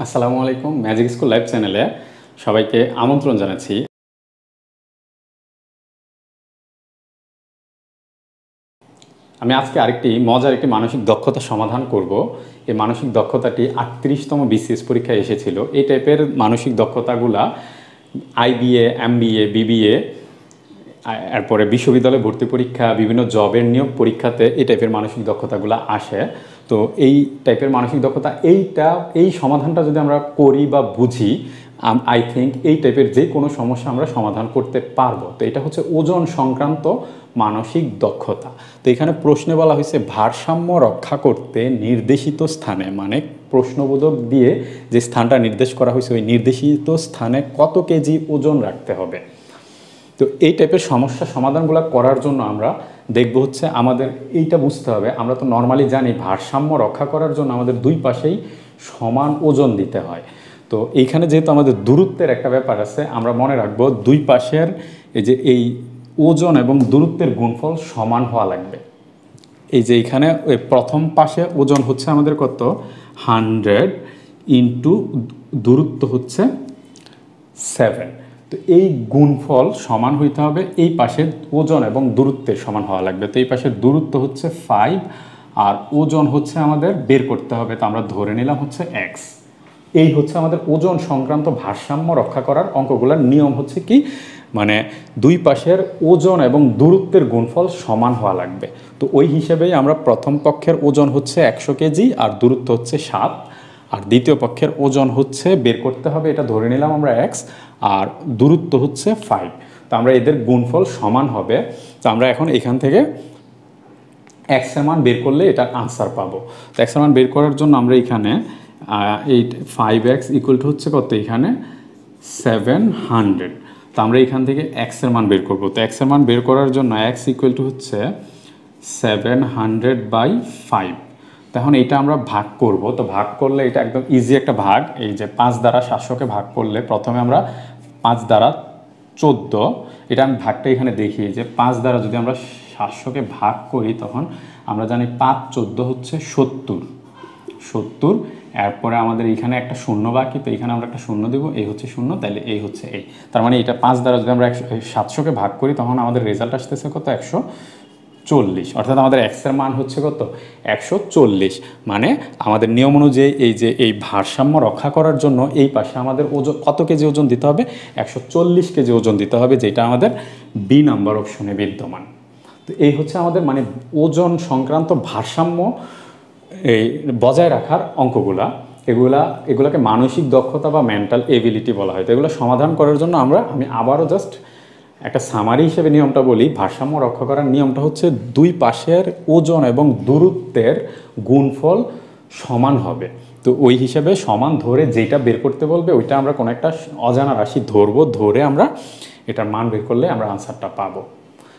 আসসালামু আলাইকুম। Magic school live চ্যানেলে সবাইকে আমন্ত্রণ জানাচ্ছি। আমি আজকে আরেকটি মজার একটি মানসিক দক্ষতা সমাধান করব। এই মানসিক দক্ষতাটি ৩৮তম BCS পরীক্ষায় এসেছিল। এই টাইপের মানসিক দক্ষতাগুলা IBA, MBA, BBA, এরপরে বিশ্ববিদ্যালয় ভর্তি পরীক্ষা, বিভিন্ন জবের নিয়োগ পরীক্ষাতে এই টাইপের মানসিক দক্ষতাগুলো আসে। তো এই টাইপের মানসিক দক্ষতা এই সমাধানটা যদি আমরা করি বা বুঝি, আই থিঙ্ক এই টাইপের যে কোনো সমস্যা আমরা সমাধান করতে পারবো। তো এটা হচ্ছে ওজন সংক্রান্ত মানসিক দক্ষতা। তো এখানে প্রশ্নে বলা হয়েছে ভারসাম্য রক্ষা করতে নির্দেশিত স্থানে, মানে প্রশ্নবোধক দিয়ে যে স্থানটা নির্দেশ করা হয়েছে ওই নির্দেশিত স্থানে কত কেজি ওজন রাখতে হবে। তো এই টাইপের সমস্যা সমাধানগুলো করার জন্য আমরা দেখব হচ্ছে আমাদের এইটা বুঝতে হবে। আমরা তো নর্মালি জানি ভারসাম্য রক্ষা করার জন্য আমাদের দুই পাশেই সমান ওজন দিতে হয়। তো এইখানে যেহেতু আমাদের দূরত্বের একটা ব্যাপার আছে, আমরা মনে রাখবো দুই পাশের এই ওজন এবং দূরত্বের গুণফল সমান হওয়া লাগবে। এই যে এইখানে প্রথম পাশে ওজন হচ্ছে আমাদের কত 100 ইন্টু দূরত্ব হচ্ছে 7। তো এই গুণফল সমান হইতে হবে এই পাশের ওজন এবং দূরত্বের সমান হওয়া লাগবে। তো এই পাশের দূরত্ব হচ্ছে 5 আর ওজন হচ্ছে আমাদের বের করতে হবে। তো আমরা ধরে নিলাম হচ্ছে x। এই হচ্ছে আমাদের ওজন সংক্রান্ত ভারসাম্য রক্ষা করার অঙ্কগুলোর নিয়ম হচ্ছে কি, মানে দুই পাশের ওজন এবং দূরত্বের গুণফল সমান হওয়া লাগবে। তো ওই হিসেবেই আমরা প্রথম পক্ষের ওজন হচ্ছে 100 কেজি আর দূরত্ব হচ্ছে 7, আর দ্বিতীয় পক্ষের ওজন হচ্ছে বের করতে হবে, এটা ধরে নিলাম আমরা x, আর দূরত্ব হচ্ছে 5। তো আমরা এদের গুণফল সমান হবে। তো আমরা এখন এখান থেকে x এর মান বের করলে এটার আনসার পাবো। তো x এর মান বের করার জন্য আমরা এখানে 5x ইকুয়াল টু হচ্ছে কত, এখানে 700। তো আমরা এখান থেকে x এর মান বের করবো। তো x এর মান বের করার জন্য x ইকুয়াল টু হচ্ছে 700/5। তখন এইটা আমরা ভাগ করব। তো ভাগ করলে এটা একদম ইজি একটা ভাগ। এই যে 5 দ্বারা 700কে ভাগ করলে প্রথমে আমরা 5 দ্বারা 14, এটা আমি ভাগটা এখানে দেখি যে 5 দ্বারা যদি আমরা 700কে ভাগ করি তখন আমরা জানি 5 14 হচ্ছে 70। এরপরে আমাদের এইখানে একটা শূন্য বাকি, তো এখানে আমরা একটা শূন্য দেবো, এই হচ্ছে শূন্য, তাহলে এই হচ্ছে এই। তার মানে এটা 5 দ্বারা যদি আমরা 700কে ভাগ করি তখন আমাদের রেজাল্ট আসতেছে কত, 140। অর্থাৎ আমাদের x এর মান হচ্ছে কত, 140। মানে আমাদের নিয়ম অনুযায়ী এই ভারসাম্য রক্ষা করার জন্য এই পাশে আমাদের ওজন কত কেজি ওজন দিতে হবে, 140 কেজি ওজন দিতে হবে, যেটা আমাদের বি নাম্বার অপশনে বিদ্যমান। তো এই হচ্ছে আমাদের মানে ওজন সংক্রান্ত ভারসাম্য এই বজায় রাখার অঙ্কগুলা। এগুলাকে মানসিক দক্ষতা বা মেন্টাল এবিলিটি বলা হয়। তো এগুলো সমাধান করার জন্য আমি আবারও জাস্ট একটা সামারি হিসেবে নিয়মটা বলি। ভারসাম্য রক্ষা করার নিয়মটা হচ্ছে দুই পাশের ওজন এবং দূরত্বের গুণফল সমান হবে। তো ওই হিসেবে সমান ধরে যেটা বের করতে বলবে ওইটা আমরা কোনো একটা অজানা রাশি ধরবো, ধরে আমরা এটার মান বের করলে আমরা আনসারটা পাবো।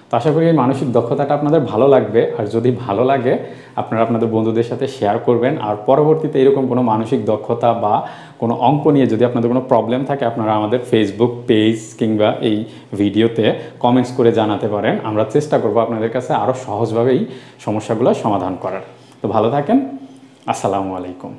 তো আশা করি এই মানসিক দক্ষতাটা আপনাদের ভালো লাগবে। আর যদি ভালো লাগে আপনারা আপনাদের বন্ধুদের সাথে শেয়ার করবেন। আর পরবর্তীতে এরকম কোনো মানসিক দক্ষতা বা কোনো অঙ্ক নিয়ে যদি আপনাদের কোনো প্রবলেম থাকে আপনারা আমাদের ফেসবুক পেজ কিংবা এই ভিডিওতে কমেন্টস করে জানাতে পারেন। আমরা চেষ্টা করব আপনাদের কাছে আরও সহজভাবে এই সমস্যাগুলো সমাধান করার। তো ভালো থাকেন। আসসালামু আলাইকুম।